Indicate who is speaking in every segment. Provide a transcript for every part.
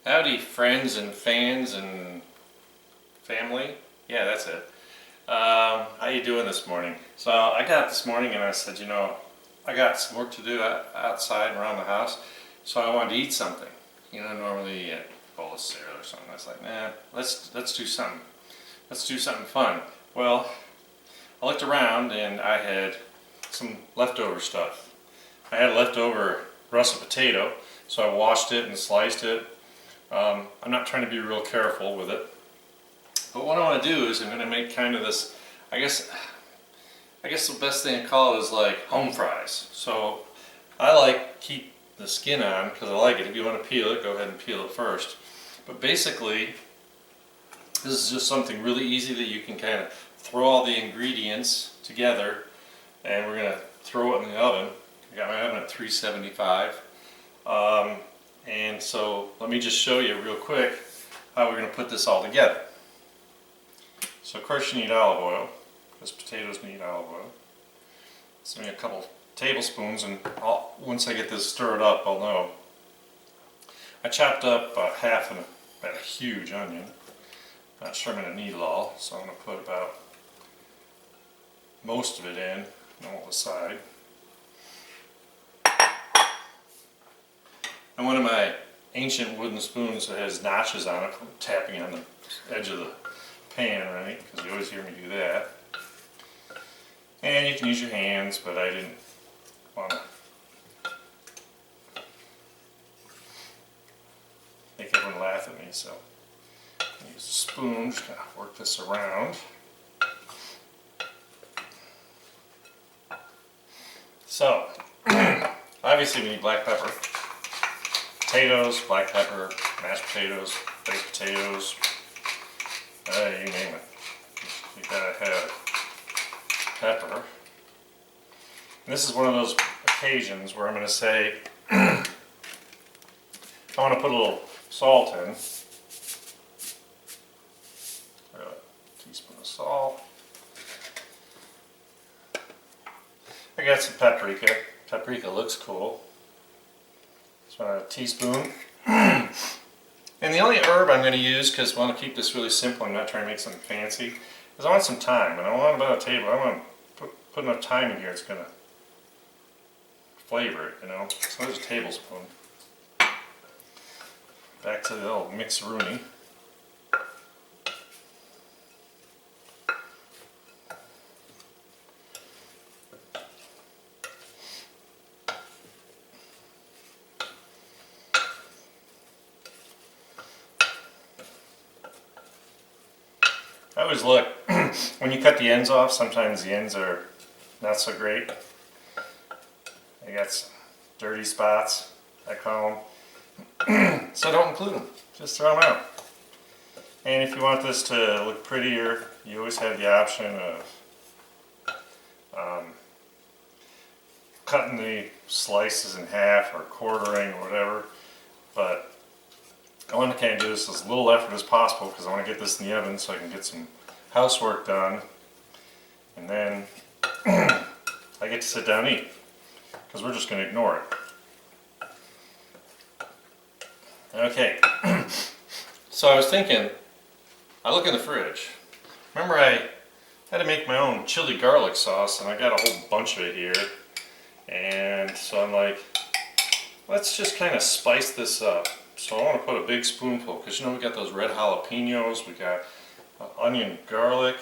Speaker 1: Howdy, friends and fans and family. Yeah, that's it. How you doing this morning? So I got up this morning and I said, I got some work to do outside and around the house, so I wanted to eat something. Normally a bowl of cereal or something. I was like, nah, let's do something. Let's do something fun. Well, I looked around and I had some leftover stuff. I had a leftover russet potato, so I washed it and sliced it. I'm not trying to be real careful with it, but what I want to do is I'm going to make kind of this, I guess the best thing to call it is like home fries. So I like keep the skin on because I like it. If you want to peel it, go ahead and peel it first. But basically, this is just something really easy that you can kind of throw all the ingredients together, and we're going to throw it in the oven. I got my oven at 375. And so let me just show you real quick how we're going to put this all together. So of course you need olive oil, because potatoes need olive oil. So I need a couple tablespoons, and once I get this stirred up, I'll know. I chopped up about about a huge onion. Not sure I'm going to need it all, so I'm going to put about most of it in, and on the side. And one of my ancient wooden spoons that has notches on it, from tapping on the edge of the pan, right? Because you always hear me do that. And you can use your hands, but I didn't want to make everyone laugh at me, so I use a spoon, just kind of work this around. So, obviously we need black pepper. Potatoes, black pepper, mashed potatoes, baked potatoes, you name it. You gotta have pepper. And this is one of those occasions where I'm going to say I want to put a little salt in. A teaspoon of salt. I got some paprika. Paprika looks cool. So a teaspoon. And the only herb I'm going to use, because I want to keep this really simple, I'm not trying to make something fancy, is I want some thyme. And I want about a table. I want to put enough thyme in here, it's going to flavor it, So there's a tablespoon. Back to the old mix-a-rooney. I always look, when you cut the ends off, sometimes the ends are not so great. They got some dirty spots, I call them. So don't include them, just throw them out. And if you want this to look prettier, you always have the option of cutting the slices in half or quartering or whatever. But I want to kind of do this as little effort as possible because I want to get this in the oven so I can get some housework done, and then I get to sit down and eat because we're just going to ignore it. Okay, so I was thinking, I look in the fridge. Remember I had to make my own chili garlic sauce, and I got a whole bunch of it here, and so I'm like, let's just kind of spice this up. So I want to put a big spoonful, because we got those red jalapenos, we got onion, garlic.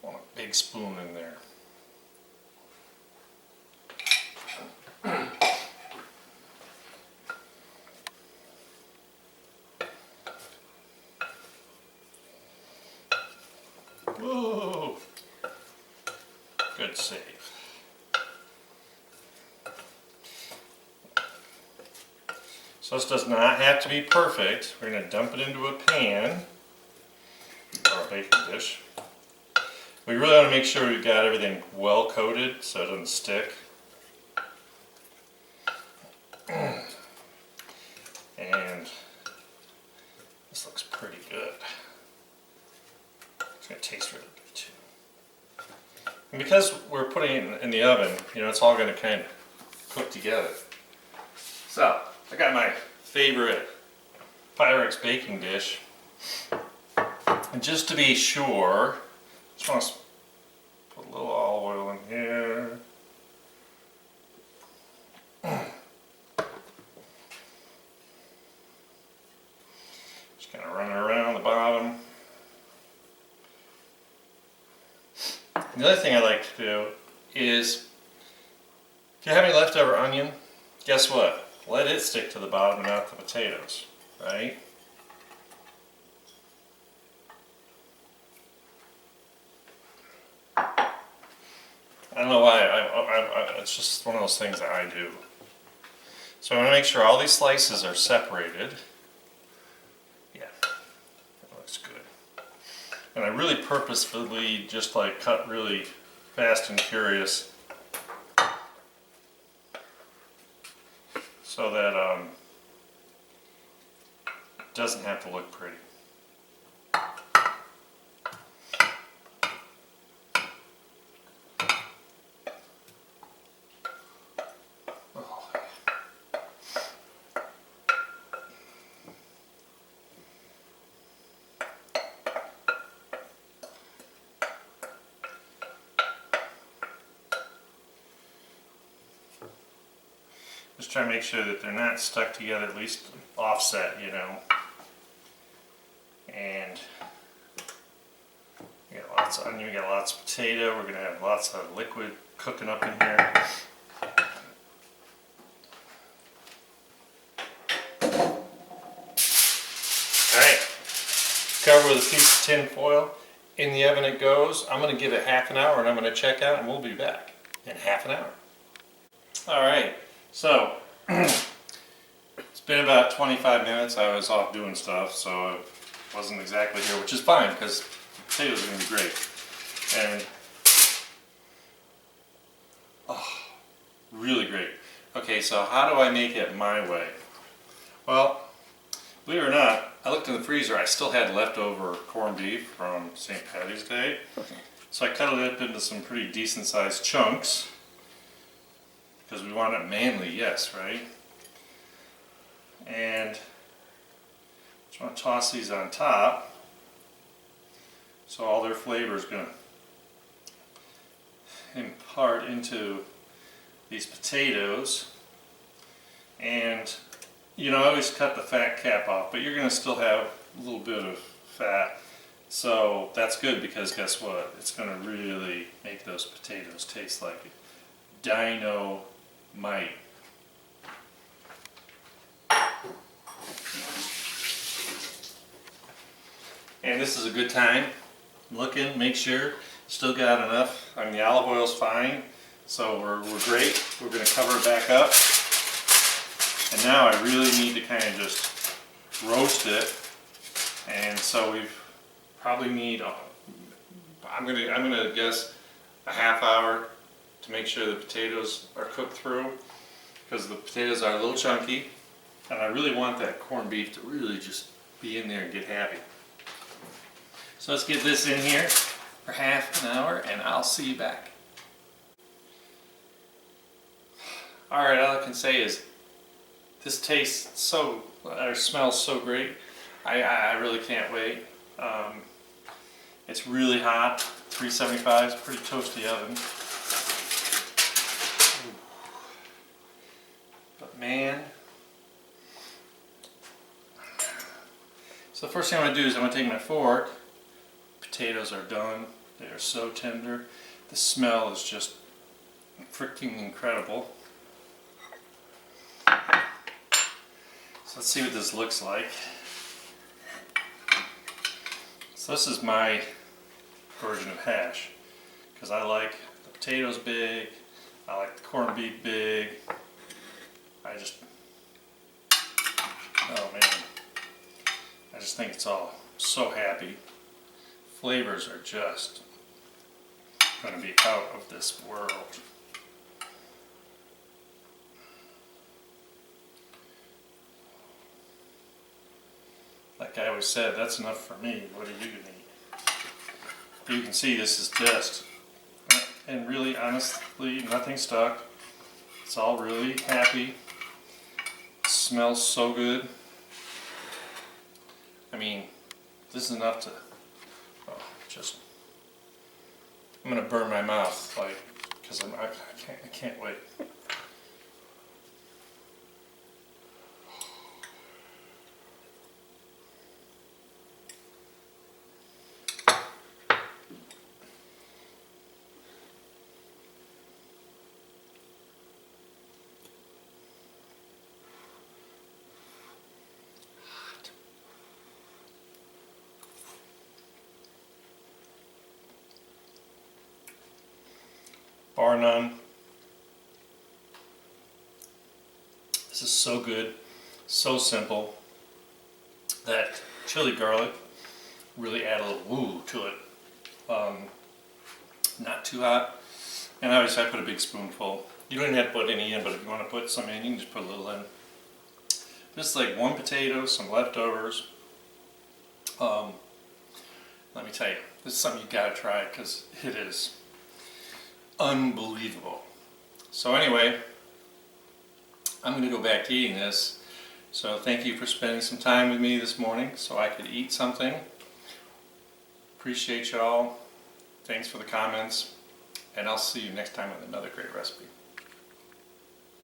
Speaker 1: I want a big spoon in there. Whoa! Good save. So this does not have to be perfect. We're going to dump it into a pan or a baking dish. We really want to make sure we've got everything well coated so it doesn't stick. And this looks pretty good. It's going to taste really good too. And because we're putting it in the oven, it's all going to kind of cook together. So I got my favorite Pyrex baking dish. And just to be sure, just want to put a little olive oil in here. Just kind of run it around the bottom. The other thing I like to do is, if you have any leftover onion, guess what? Let it stick to the bottom and not the potatoes, right? I don't know why, it's just one of those things that I do. So I want to make sure all these slices are separated. Yeah, that looks good. And I really purposefully just like cut really fast and furious so that it doesn't have to look pretty. Just try to make sure that they're not stuck together, at least offset, you know. And we got lots of onion, we got lots of potato, we're going to have lots of liquid cooking up in here. Alright, cover with a piece of tin foil. In the oven it goes. I'm going to give it half an hour and I'm going to check out and we'll be back in half an hour. Alright. So, it's been about 25 minutes. I was off doing stuff, so I wasn't exactly here, which is fine because the potatoes are going to be great. And, oh, really great. Okay, so how do I make it my way? Well, believe it or not, I looked in the freezer. I still had leftover corned beef from St. Patty's Day. So I cut it up into some pretty decent sized chunks. Because we want it manly, yes, right? And just want to toss these on top so all their flavor is going to impart into these potatoes. And you know, I always cut the fat cap off, but you're going to still have a little bit of fat. So that's good because guess what? It's going to really make those potatoes taste like dynamite. And this is a good time. Looking, make sure, still got enough. I mean, the olive oil's fine, so we're great. We're going to cover it back up. And now I really need to kind of just roast it. And so we probably need, I'm gonna guess a half hour to make sure the potatoes are cooked through, because the potatoes are a little chunky, and I really want that corned beef to really just be in there and get happy. So let's get this in here for half an hour and I'll see you back. Alright, all I can say is this tastes so, or smells so great. I really can't wait. It's really hot, 375, it's a pretty toasty oven. But man, so the first thing I'm going to do is I'm going to take my fork. Potatoes are done. They are so tender. The smell is just freaking incredible. So let's see what this looks like. So this is my version of hash, because I like the potatoes big, I like the corned beef big. I just, oh man, I just think it's all so happy. Flavors are just going to be out of this world. Like I always said, that's enough for me. What do you need? You can see this is just, and really honestly, nothing stuck. It's all really happy. It smells so good. I mean, this is enough to, I'm gonna burn my mouth, like, because I can't wait. Bar none. This is so good, so simple. That chili garlic really add a little woo to it. Not too hot. And obviously I put a big spoonful. You don't even have to put any in, but if you want to put some in, you can just put a little in. This is like 1 potato, some leftovers. Let me tell you, this is something you gotta try because it is unbelievable. So anyway, I'm going to go back to eating this. So thank you for spending some time with me this morning so I could eat something. Appreciate y'all. Thanks for the comments. And I'll see you next time with another great recipe.